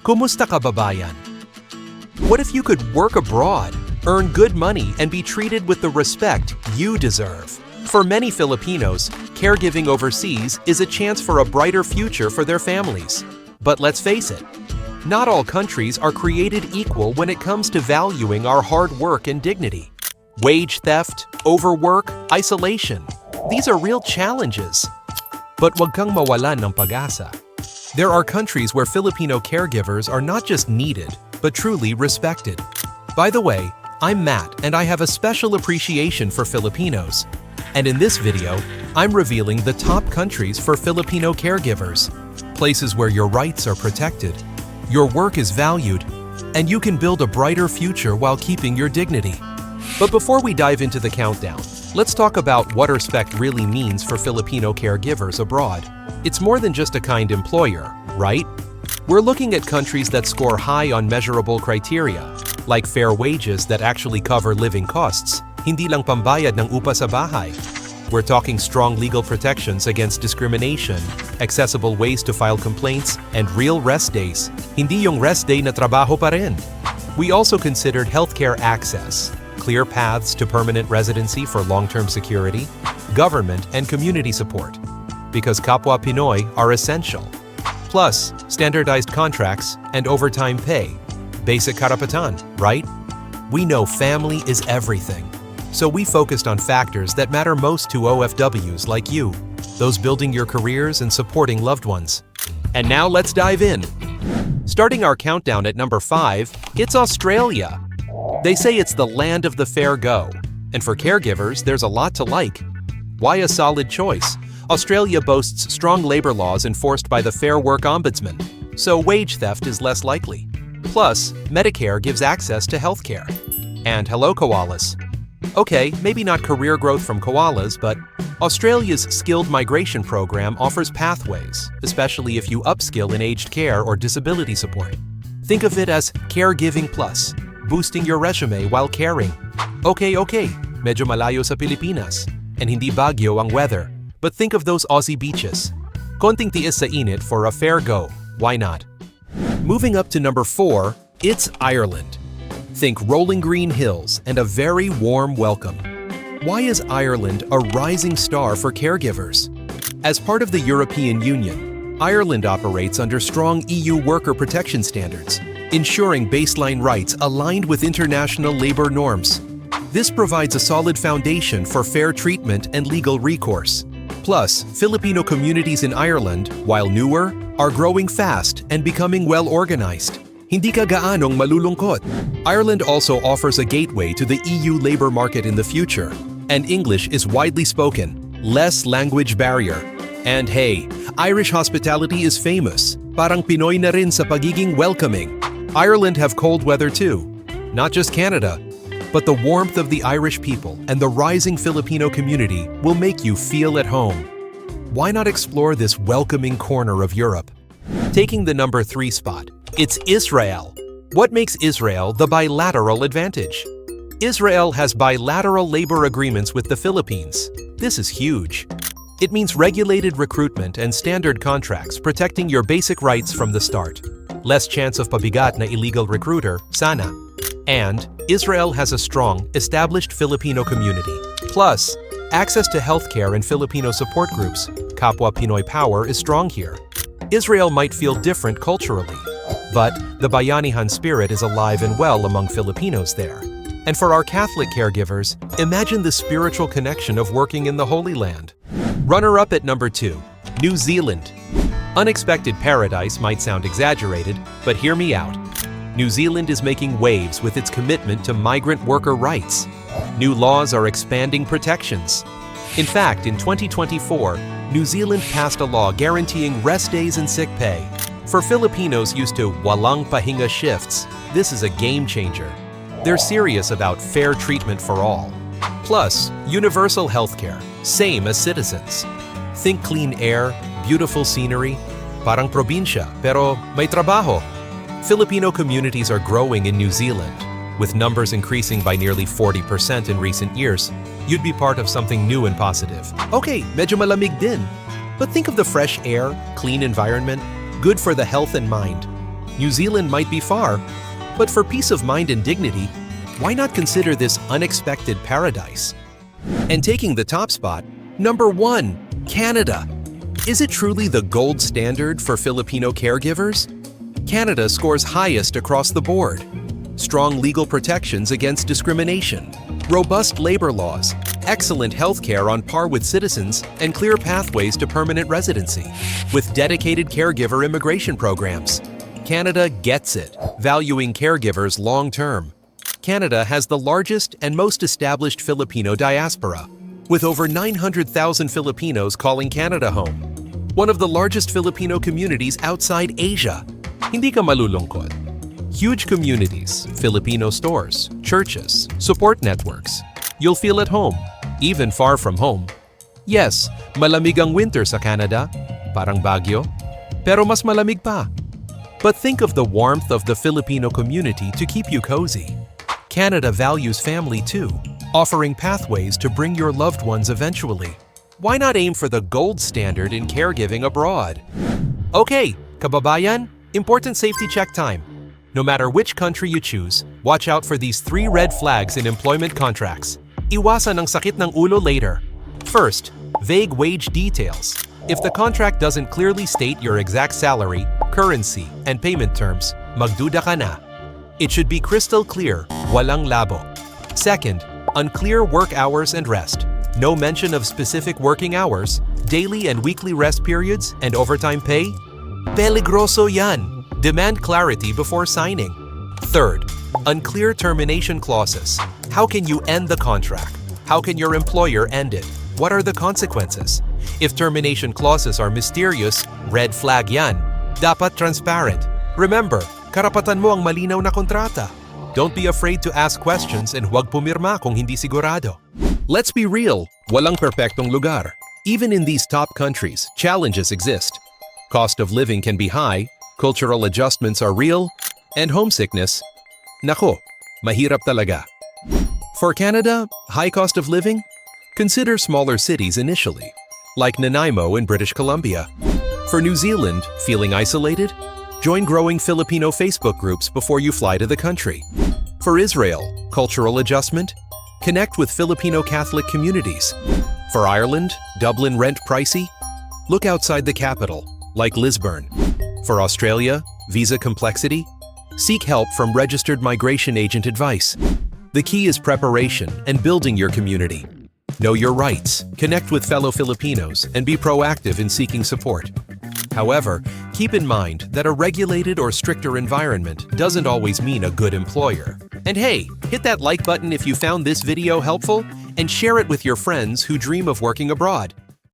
Kumusta kababayan? What if you could work abroad, earn good money, and be treated with the respect you deserve? For many Filipinos, caregiving overseas is a chance for a brighter future for their families. But let's face it, not all countries are created equal when it comes to valuing our hard work and dignity. Wage theft, overwork, isolation, these are real challenges. But wag kang mawalan ng pag-asa. There are countries where Filipino caregivers are not just needed, but truly respected. By the way, I'm Matt, and I have a special appreciation for Filipinos. And in this video, I'm revealing the top countries for Filipino caregivers, places where your rights are protected, your work is valued, and you can build a brighter future while keeping your dignity. But before we dive into the countdown, let's talk about what respect really means for Filipino caregivers abroad. It's more than just a kind employer, right? We're looking at countries that score high on measurable criteria, like fair wages that actually cover living costs, hindi lang pambayad ng upa sa bahay. We're talking strong legal protections against discrimination, accessible ways to file complaints, and real rest days, hindi yung rest day na trabaho pa rin. We also considered healthcare access, clear paths to permanent residency for long-term security, government and community support, because kapwa Pinoy are essential. Plus, standardized contracts and overtime pay. Basic karapatan, right? We know family is everything, so we focused on factors that matter most to OFWs like you, those building your careers and supporting loved ones. And now let's dive in. Starting our countdown at number 5, it's Australia. They say it's the land of the fair go, and for caregivers, there's a lot to like. Why a solid choice? Australia boasts strong labor laws enforced by the Fair Work Ombudsman, so wage theft is less likely. Plus, Medicare gives access to healthcare. And hello, koalas. Okay, maybe not career growth from koalas, but Australia's skilled migration program offers pathways, especially if you upskill in aged care or disability support. Think of it as Caregiving Plus, boosting your resume while caring. Okay, medyo malayo sa Pilipinas, and hindi bagyo ang weather. But think of those Aussie beaches. Konting tiis sa init for a fair go, why not? Moving up to number 4, it's Ireland. Think rolling green hills and a very warm welcome. Why is Ireland a rising star for caregivers? As part of the European Union, Ireland operates under strong EU worker protection standards, ensuring baseline rights aligned with international labor norms. This provides a solid foundation for fair treatment and legal recourse. Plus, Filipino communities in Ireland, while newer, are growing fast and becoming well-organized. Hindi ka gaanong malulungkot. Ireland also offers a gateway to the EU labor market in the future, and English is widely spoken, less language barrier. And hey, Irish hospitality is famous. Parang Pinoy na rin sa pagiging welcoming. Ireland have cold weather too, not just Canada, but the warmth of the Irish people and the rising Filipino community will make you feel at home. Why not explore this welcoming corner of Europe? Taking the number 3 spot, it's Israel. What makes Israel the bilateral advantage? Israel has bilateral labor agreements with the Philippines. This is huge. It means regulated recruitment and standard contracts protecting your basic rights from the start. Less chance of pabigat na illegal recruiter, sana. And Israel has a strong, established Filipino community. Plus, access to healthcare and Filipino support groups, Kapwa Pinoy Power, is strong here. Israel might feel different culturally, but the Bayanihan spirit is alive and well among Filipinos there. And for our Catholic caregivers, imagine the spiritual connection of working in the Holy Land. Runner-up at number 2, New Zealand. Unexpected paradise might sound exaggerated, but hear me out. New Zealand is making waves with its commitment to migrant worker rights. New laws are expanding protections. In fact, in 2024, New Zealand passed a law guaranteeing rest days and sick pay. For Filipinos used to walang pahinga shifts, this is a game changer. They're serious about fair treatment for all. Plus, universal healthcare, same as citizens. Think clean air, beautiful scenery, parang probinsya, pero may trabaho. Filipino communities are growing in New Zealand, with numbers increasing by nearly 40% in recent years. You'd be part of something new and positive. Okay, medyo malamig din. But think of the fresh air, clean environment, good for the health and mind. New Zealand might be far, but for peace of mind and dignity, why not consider this unexpected paradise? And taking the top spot, number 1, Canada. Is it truly the gold standard for Filipino caregivers? Canada scores highest across the board. Strong legal protections against discrimination, robust labor laws, excellent health care on par with citizens, and clear pathways to permanent residency. With dedicated caregiver immigration programs, Canada gets it, valuing caregivers long-term. Canada has the largest and most established Filipino diaspora, with over 900,000 Filipinos calling Canada home. One of the largest Filipino communities outside Asia. Hindi ka malulungkot. Huge communities, Filipino stores, churches, support networks. You'll feel at home, even far from home. Yes, malamig ang winter sa Canada, parang Baguio, pero mas malamig pa. But think of the warmth of the Filipino community to keep you cozy. Canada values family too, offering pathways to bring your loved ones eventually. Why not aim for the gold standard in caregiving abroad? Okay, kababayan, important safety check time. No matter which country you choose, watch out for these 3 red flags in employment contracts. Iwasan ang sakit ng ulo later. First, vague wage details. If the contract doesn't clearly state your exact salary, currency, and payment terms, magduda ka na. It should be crystal clear, walang labo. Second, unclear work hours and rest. No mention of specific working hours, daily and weekly rest periods, and overtime pay. Peligroso yan. Demand clarity before signing. Third, unclear termination clauses. How can you end the contract? How can your employer end it? What are the consequences? If termination clauses are mysterious, red flag yan. Dapat transparent. Remember, karapatan mo ang malinaw na kontrata. Don't be afraid to ask questions and huwag pumirma kung hindi sigurado. Let's be real, walang perpektong lugar. Even in these top countries, challenges exist. Cost of living can be high, cultural adjustments are real, and homesickness, nako, mahirap talaga. For Canada, high cost of living? Consider smaller cities initially, like Nanaimo in British Columbia. For New Zealand, feeling isolated? Join growing Filipino Facebook groups before you fly to the country. For Israel, cultural adjustment? Connect with Filipino Catholic communities. For Ireland, Dublin rent pricey? Look outside the capital, like Lisburn. For Australia, visa complexity? Seek help from registered migration agent advice. The key is preparation and building your community. Know your rights, connect with fellow Filipinos, and be proactive in seeking support. However, keep in mind that a regulated or stricter environment doesn't always mean a good employer. And hey, hit that like button if you found this video helpful, and share it with your friends who dream of working abroad.